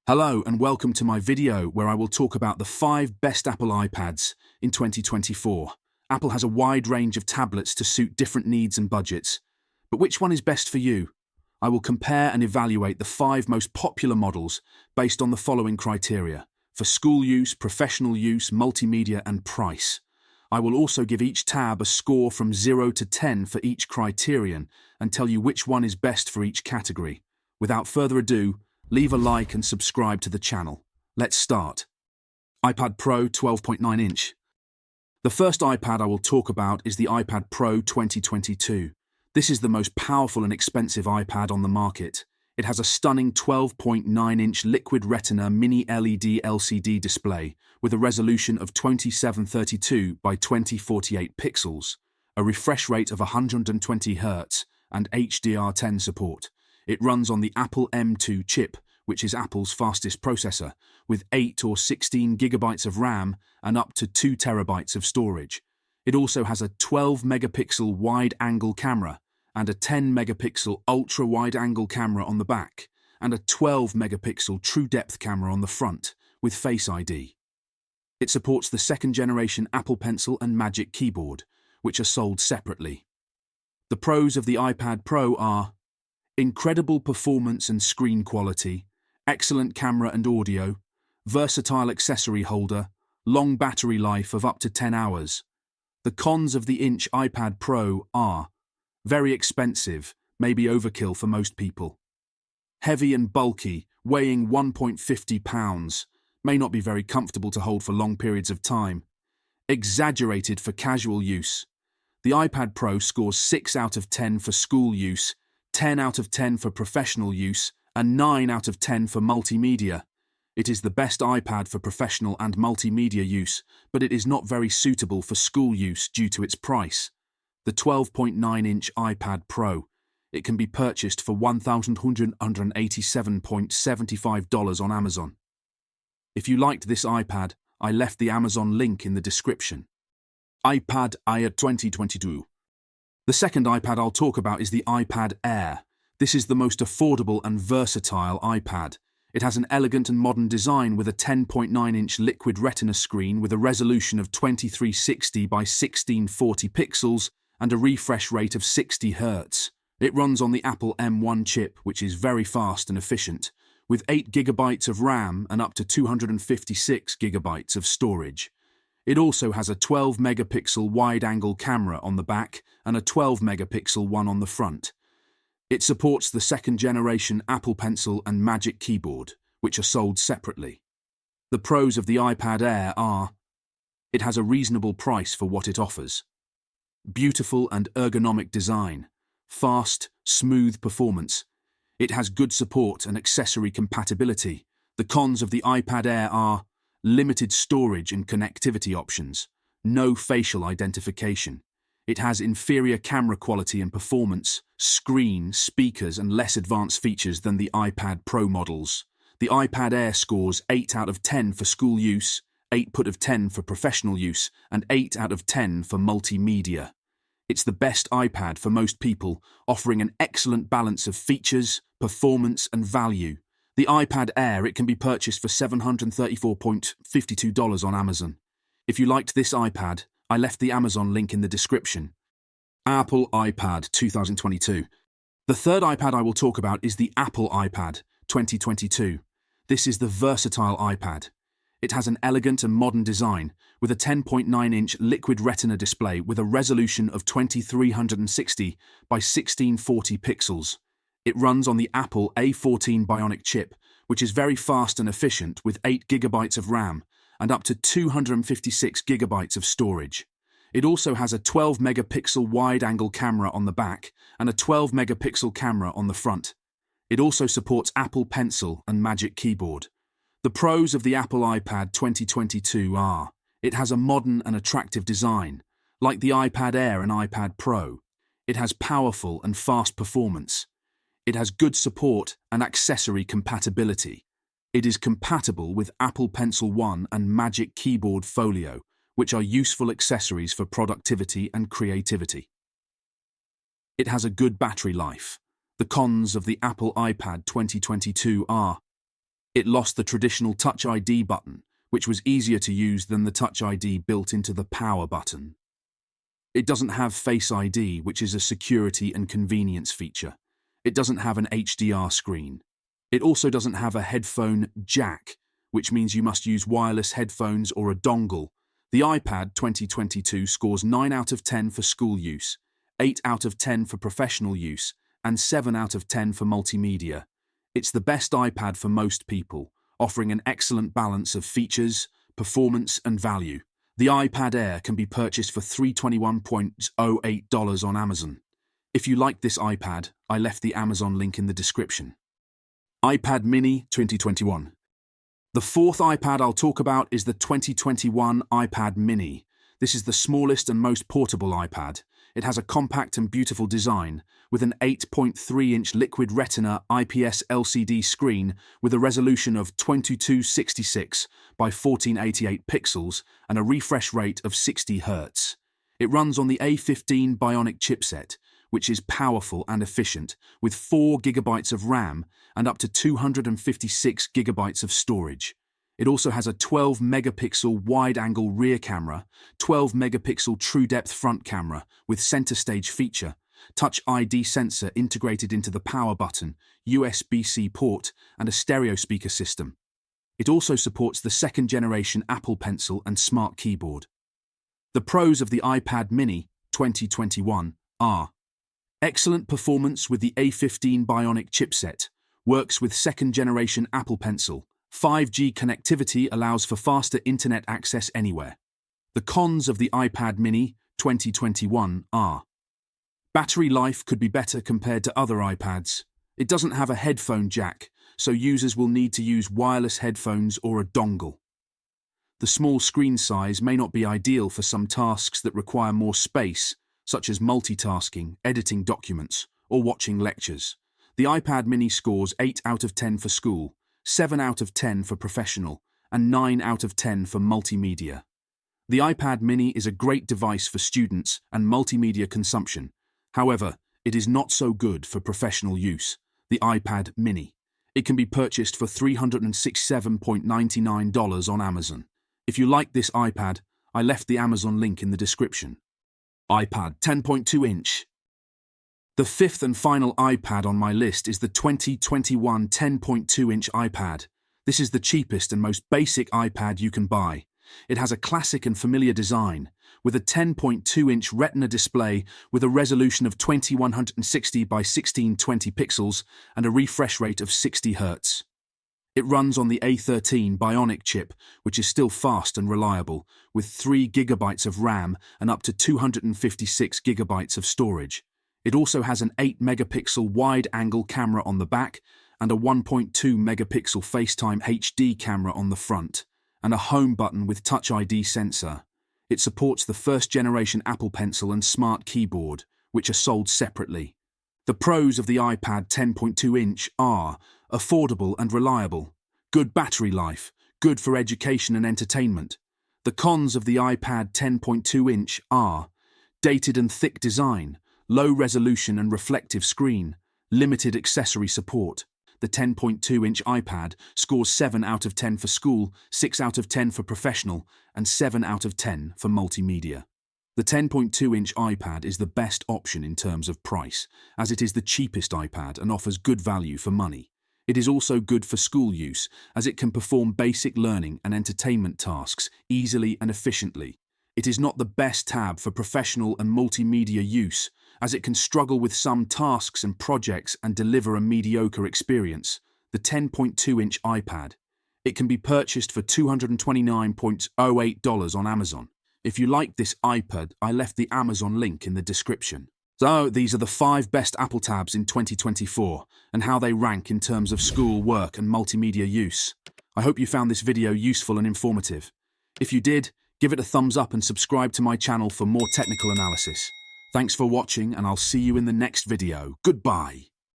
Hello and welcome to my video where I will talk about the 5 best Apple iPads in 2024. Apple has a wide range of tablets to suit different needs and budgets, but which one is best for you? I will compare and evaluate the 5 most popular models based on the following criteria: for school use, professional use, multimedia and price. I will also give each tab a score from 0 to 10 for each criterion and tell you which one is best for each category. Without further ado, leave a like and subscribe to the channel. Let's start. iPad Pro 12.9-inch. The first iPad I will talk about is the iPad Pro 2022. This is the most powerful and expensive iPad on the market. It has a stunning 12.9-inch Liquid Retina Mini LED LCD display with a resolution of 2732 by 2048 pixels, a refresh rate of 120 Hz, and HDR10 support. It runs on the Apple M2 chip, which is Apple's fastest processor, with 8 or 16 gigabytes of RAM and up to 2 terabytes of storage. It also has a 12-megapixel wide-angle camera and a 10-megapixel ultra-wide-angle camera on the back, and a 12-megapixel true-depth camera on the front, with Face ID. It supports the second-generation Apple Pencil and Magic Keyboard, which are sold separately. The pros of the iPad Pro are incredible performance and screen quality, excellent camera and audio, versatile accessory holder, long battery life of up to 10 hours. The cons of the inch iPad Pro are very expensive, maybe overkill for most people. Heavy and bulky, weighing 1.50 pounds, may not be very comfortable to hold for long periods of time. Exaggerated for casual use. The iPad Pro scores 6 out of 10 for school use, 10 out of 10 for professional use, and 9 out of 10 for multimedia. It is the best iPad for professional and multimedia use, but it is not very suitable for school use due to its price. The 12.9-inch iPad Pro. It can be purchased for $1,187.75 on Amazon. If you liked this iPad, I left the Amazon link in the description. iPad Air 2022. The second iPad I'll talk about is the iPad Air. This is the most affordable and versatile iPad. It has an elegant and modern design with a 10.9-inch Liquid Retina screen with a resolution of 2360 by 1640 pixels and a refresh rate of 60 Hz. It runs on the Apple M1 chip, which is very fast and efficient, with 8 GB of RAM and up to 256 GB of storage. It also has a 12-megapixel wide-angle camera on the back and a 12-megapixel one on the front. It supports the second-generation Apple Pencil and Magic Keyboard, which are sold separately. The pros of the iPad Air are: it has a reasonable price for what it offers. Beautiful and ergonomic design. Fast, smooth performance. It has good support and accessory compatibility. The cons of the iPad Air are limited storage and connectivity options, no facial identification. It has inferior camera quality and performance, screen, speakers, and less advanced features than the iPad Pro models. The iPad Air scores 8 out of 10 for school use, 8 out of 10 for professional use, and 8 out of 10 for multimedia. It's the best iPad for most people, offering an excellent balance of features, performance, and value. The iPad Air, it can be purchased for $734.52 on Amazon. If you liked this iPad, I left the Amazon link in the description. Apple iPad 2022. The third iPad I will talk about is the Apple iPad 2022. This is the versatile iPad. It has an elegant and modern design, with a 10.9-inch Liquid Retina display with a resolution of 2360 by 1640 pixels. It runs on the Apple A14 Bionic chip, which is very fast and efficient with 8 GB of RAM and up to 256 GB of storage. It also has a 12-megapixel wide-angle camera on the back and a 12-megapixel camera on the front. It also supports Apple Pencil and Magic Keyboard. The pros of the Apple iPad 2022 are: it has a modern and attractive design, like the iPad Air and iPad Pro. It has powerful and fast performance. It has good support and accessory compatibility. It is compatible with Apple Pencil One and Magic Keyboard Folio, which are useful accessories for productivity and creativity. It has a good battery life. The cons of the Apple iPad 2022 are: It lost the traditional Touch ID button, which was easier to use than the Touch ID built into the power button. It doesn't have Face ID, which is a security and convenience feature. It doesn't have an HDR screen. It also doesn't have a headphone jack, which means you must use wireless headphones or a dongle. The iPad 2022 scores 9 out of 10 for school use, 8 out of 10 for professional use, and 7 out of 10 for multimedia. It's the best iPad for most people, offering an excellent balance of features, performance, and value. The iPad Air can be purchased for $321.08 on Amazon. If you like this iPad, I left the Amazon link in the description. iPad Mini 2021. The fourth iPad I'll talk about is the 2021 iPad Mini. This is the smallest and most portable iPad. It has a compact and beautiful design, with an 8.3-inch Liquid Retina IPS LCD screen with a resolution of 2266 by 1488 pixels and a refresh rate of 60 Hz. It runs on the A15 Bionic chipset, which is powerful and efficient, with 4 GB of RAM and up to 256 GB of storage. It also has a 12-megapixel wide-angle rear camera, 12-megapixel true-depth front camera with center stage feature, Touch ID sensor integrated into the power button, USB-C port, and a stereo speaker system. It also supports the second-generation Apple Pencil and Smart Keyboard. The pros of the iPad Mini 2021 are: excellent performance with the A15 Bionic chipset, works with second-generation Apple Pencil. 5G connectivity allows for faster internet access anywhere. The cons of the iPad Mini 2021 are: battery life could be better compared to other iPads. It doesn't have a headphone jack, so users will need to use wireless headphones or a dongle. The small screen size may not be ideal for some tasks that require more space, such as multitasking, editing documents, or watching lectures. The iPad Mini scores 8 out of 10 for school, 7 out of 10 for professional, and 9 out of 10 for multimedia. The iPad Mini is a great device for students and multimedia consumption. However, it is not so good for professional use. The iPad Mini. It can be purchased for $367.99 on Amazon. If you like this iPad, I left the Amazon link in the description. iPad 10.2-inch. The fifth and final iPad on my list is the 2021 10.2-inch iPad. This is the cheapest and most basic iPad you can buy. It has a classic and familiar design, with a 10.2-inch Retina display with a resolution of 2160 by 1620 pixels and a refresh rate of 60 Hz. It runs on the A13 Bionic chip, which is still fast and reliable, with 3 GB of RAM and up to 256 GB of storage. It also has an 8-megapixel wide-angle camera on the back and a 1.2-megapixel FaceTime HD camera on the front, and a home button with Touch ID sensor. It supports the first-generation Apple Pencil and Smart Keyboard, which are sold separately. The pros of the iPad 10.2-inch are: affordable and reliable, good battery life, good for education and entertainment. The cons of the iPad 10.2-inch are: dated and thick design, low resolution and reflective screen, limited accessory support. The 10.2-inch iPad scores 7 out of 10 for school, 6 out of 10 for professional, and 7 out of 10 for multimedia. The 10.2-inch iPad is the best option in terms of price, as it is the cheapest iPad and offers good value for money. It is also good for school use, as it can perform basic learning and entertainment tasks easily and efficiently. It is not the best tab for professional and multimedia use, as it can struggle with some tasks and projects and deliver a mediocre experience. The 10.2-inch iPad. It can be purchased for $229.08 on Amazon. If you like this iPad, I left the Amazon link in the description. So, these are the 5 best Apple tabs in 2024, and how they rank in terms of school, work, and multimedia use. I hope you found this video useful and informative. If you did, give it a thumbs up and subscribe to my channel for more technical analysis. Thanks for watching, and I'll see you in the next video. Goodbye.